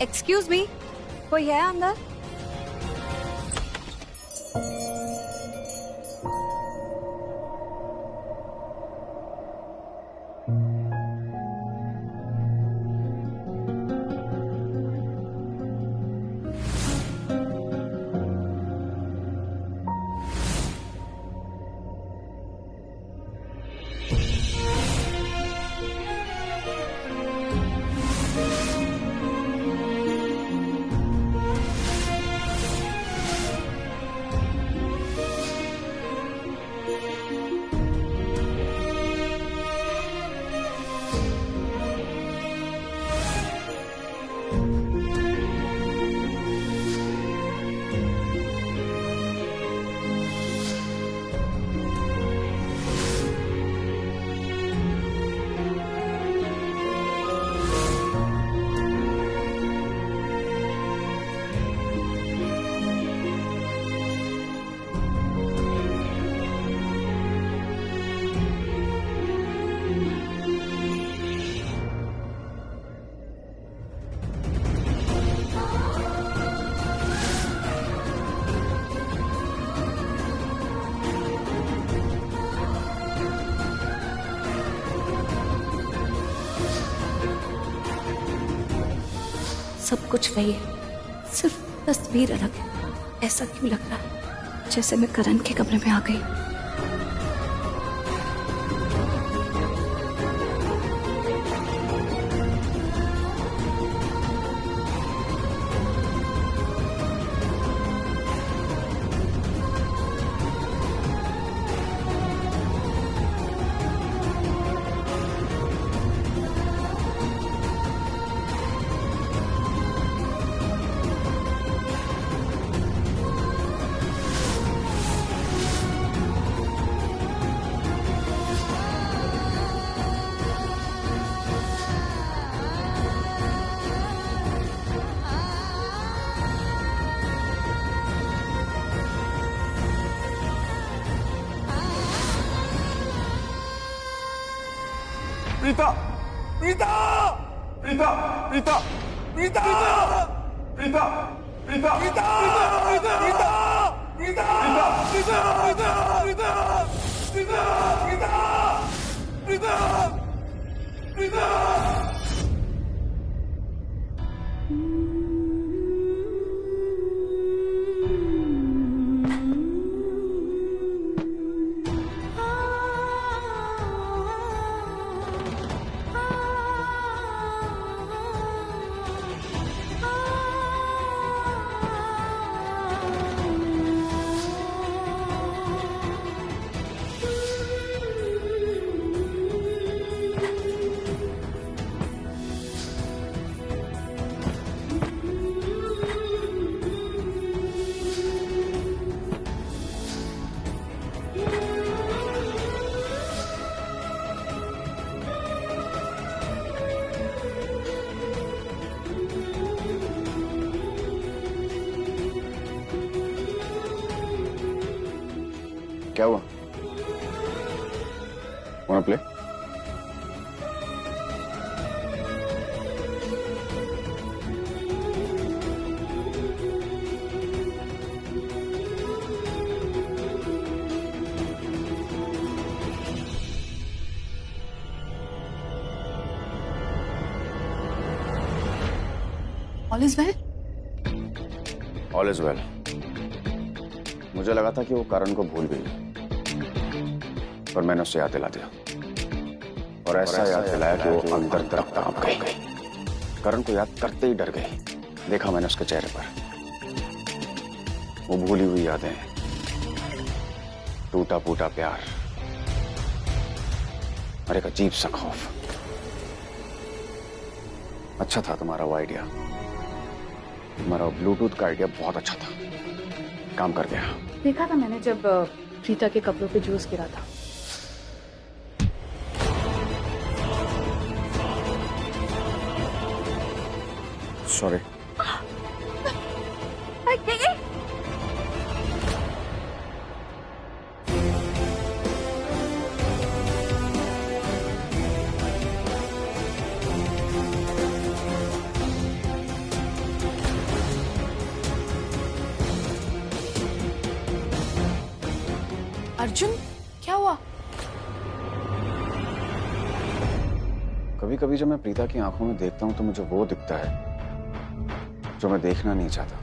Excuse me, कोई है अंदर? सब कुछ वही है, सिर्फ तस्वीर अलग है। ऐसा क्यों लग रहा है जैसे मैं करण के कमरे में आ गई? प्रीता, प्रीता, प्रीता, प्रीता, प्रीता, प्रीता, प्रीता, प्रीता, प्रीता, प्रीता, प्रीता, प्रीता, प्रीता, प्रीता, प्रीता। क्या हुआ? Wanna play? All is well? All is well. मुझे लगा था कि वो करण को भूल गई, पर मैंने उससे याद दिला दिया और ऐसा याद दिलाया कि वो अंदर तक कांप गई। करण को याद करते ही डर गई। देखा मैंने उसके चेहरे पर वो भूली हुई यादें, टूटा फूटा प्यार और एक अजीब सा खौफ। अच्छा था तुम्हारा वो आइडिया, तुम्हारा ब्लूटूथ का आइडिया बहुत अच्छा था, काम कर गया। देखा था मैंने जब प्रीता के कपड़ों पे जूस गिरा था। सॉरी। अर्जुन, क्या हुआ? कभी कभी जब मैं प्रीता की आंखों में देखता हूँ तो मुझे वो दिखता है जो मैं देखना नहीं चाहता,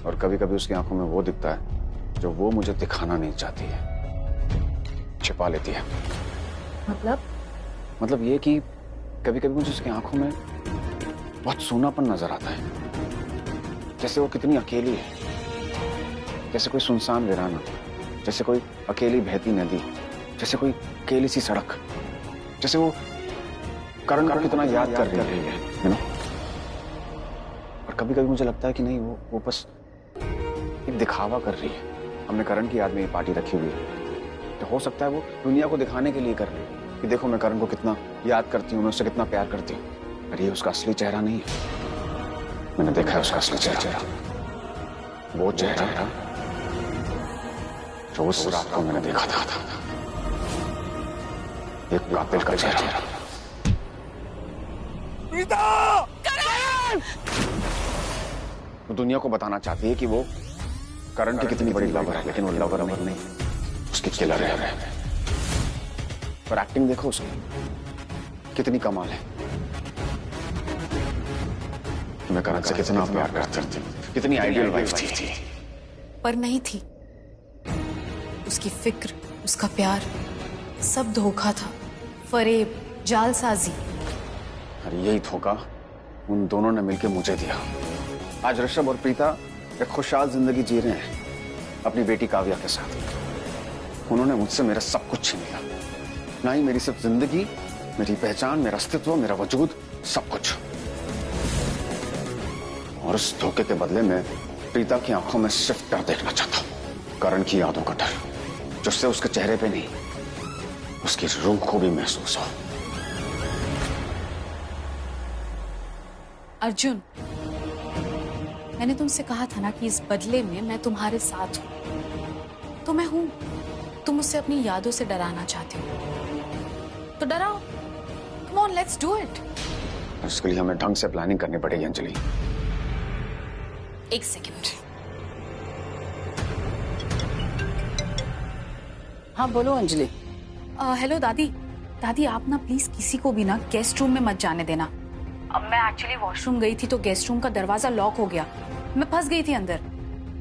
और कभी कभी उसकी आंखों में वो दिखता है जो वो मुझे दिखाना नहीं चाहती है, छिपा लेती है। मतलब ये कि कभी कभी मुझे उसकी आंखों में बहुत सूनापन नजर आता है, जैसे वो कितनी अकेली है, जैसे कोई सुनसान वीराना, जैसे कोई अकेली बहती नदी, जैसे कोई अकेली सी सड़क, जैसे वो करण को कितना याद कर रही है, यू नो। और कभी कभी मुझे लगता है कि नहीं, वो बस एक दिखावा कर रही है। हमने करण की याद में ये पार्टी रखी हुई है, तो हो सकता है वो दुनिया को दिखाने के लिए कर रही है कि देखो मैं करण को कितना याद करती हूँ, मैं उससे कितना प्यार करती हूँ। पर ये उसका असली चेहरा नहीं है। मैंने देखा है उसका असली चेहरा, वो चेहरा जो उस रात को मैंने देखा था, एक कातिल का चेहरा। प्रीता! वो दुनिया को बताना चाहती है कि वो करण की कितनी बड़ी लवर है, लेकिन वो लवर अमर नहीं, उसकी किलर है। पर एक्टिंग देखो उसकी, कितनी कमाल है। मैं करण से कितना प्यार करती थी, कितनी आइडियल वाइफ थी। पर नहीं थी। उसकी फिक्र, उसका प्यार सब धोखा था, फरेब, जालसाजी। और यही धोखा उन दोनों ने मिलकर मुझे दिया। आज ऋषभ और प्रीता एक खुशहाल जिंदगी जी रहे हैं अपनी बेटी काव्या के साथ। उन्होंने मुझसे मेरा सब कुछ छीन लिया, ना ही मेरी सिर्फ जिंदगी, मेरी पहचान, मेरा अस्तित्व, मेरा वजूद, सब कुछ। और उस धोखे के बदले में प्रीता की आंखों में सिर्फ डर देखना चाहता हूं, करण की यादों का डर, जिससे उसके चेहरे पे नहीं, उसकी रूह को भी महसूस हो। अर्जुन, मैंने तुमसे कहा था ना कि इस बदले में मैं तुम्हारे साथ हूं, तो मैं हूं। तुम मुझसे अपनी यादों से डराना चाहते हो तो डराओ। Come on, let's do it. इसके लिए हमें ढंग से प्लानिंग करनी पड़ेगी अंजलि। एक सेकंड। हाँ बोलो अंजलि। हेलो दादी। दादी, आप ना प्लीज किसी को भी ना गेस्ट रूम में मत जाने देना। अब मैं एक्चुअली वॉशरूम गई थी तो गेस्ट रूम का दरवाजा लॉक हो गया, मैं फंस गई थी अंदर।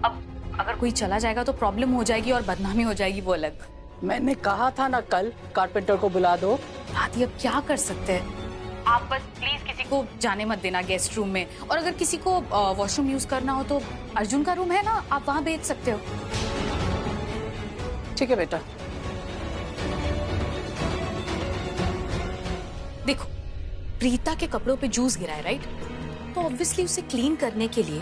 अब अगर कोई चला जाएगा तो प्रॉब्लम हो जाएगी और बदनामी हो जाएगी, वो अलग। मैंने कहा था ना कल कारपेंटर को बुला दो। दादी, अब क्या कर सकते हैं? आप बस प्लीज किसी को जाने मत देना गेस्ट रूम में। और अगर किसी को वॉशरूम यूज करना हो तो अर्जुन का रूम है ना, आप वहां भेज सकते हो। ठीक है बेटा। देखो, प्रीता के कपड़ों पे जूस गिरा है, राइट? तो ऑब्वियसली उसे क्लीन करने के लिए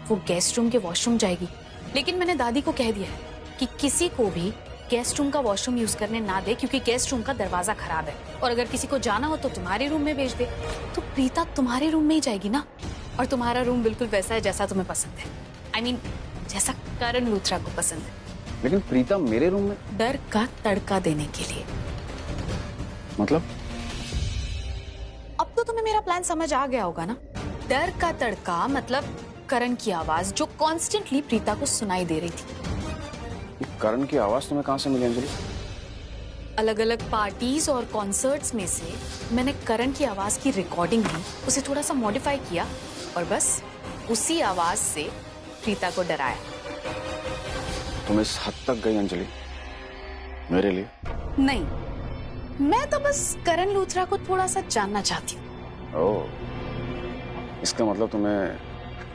वो गेस्ट रूम के वॉशरूम जाएगी। लेकिन मैंने दादी को कह दिया है कि किसी को भी गेस्ट रूम का वॉशरूम यूज करने ना दे, क्योंकि गेस्ट रूम का दरवाजा खराब है। और अगर किसी को जाना हो तो तुम्हारे रूम में भेज दे। तो प्रीता तुम्हारे रूम में ही जाएगी ना, और तुम्हारा रूम बिल्कुल वैसा है जैसा तुम्हें पसंद है। I mean, जैसा करण लूथरा को पसंद है। लेकिन प्रीता मेरे रूम में? डर का तड़का देने के लिए। मतलब? अब तो तुम्हें मेरा प्लान समझ आ गया होगा ना। डर का तड़का मतलब करण की आवाज जो कॉन्स्टेंटली प्रीता को सुनाई दे रही थी। करण की आवाज तुम्हें कहां से मिली अंजलि? अलग अलग पार्टीज और कॉन्सर्ट्स में से मैंने करण की आवाज की रिकॉर्डिंग ली, उसे थोड़ा सा मॉडिफाई किया और बस उसी आवाज से प्रीता को डराया। तुम इस हद तक गई अंजलि मेरे लिए? नहीं, मैं तो बस करण लूथरा को थोड़ा सा जानना चाहती हूँ। ओह, इसका मतलब तुम्हें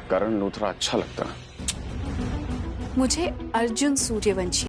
करण लूथरा अच्छा लगता है? मुझे अर्जुन सूर्यवंशी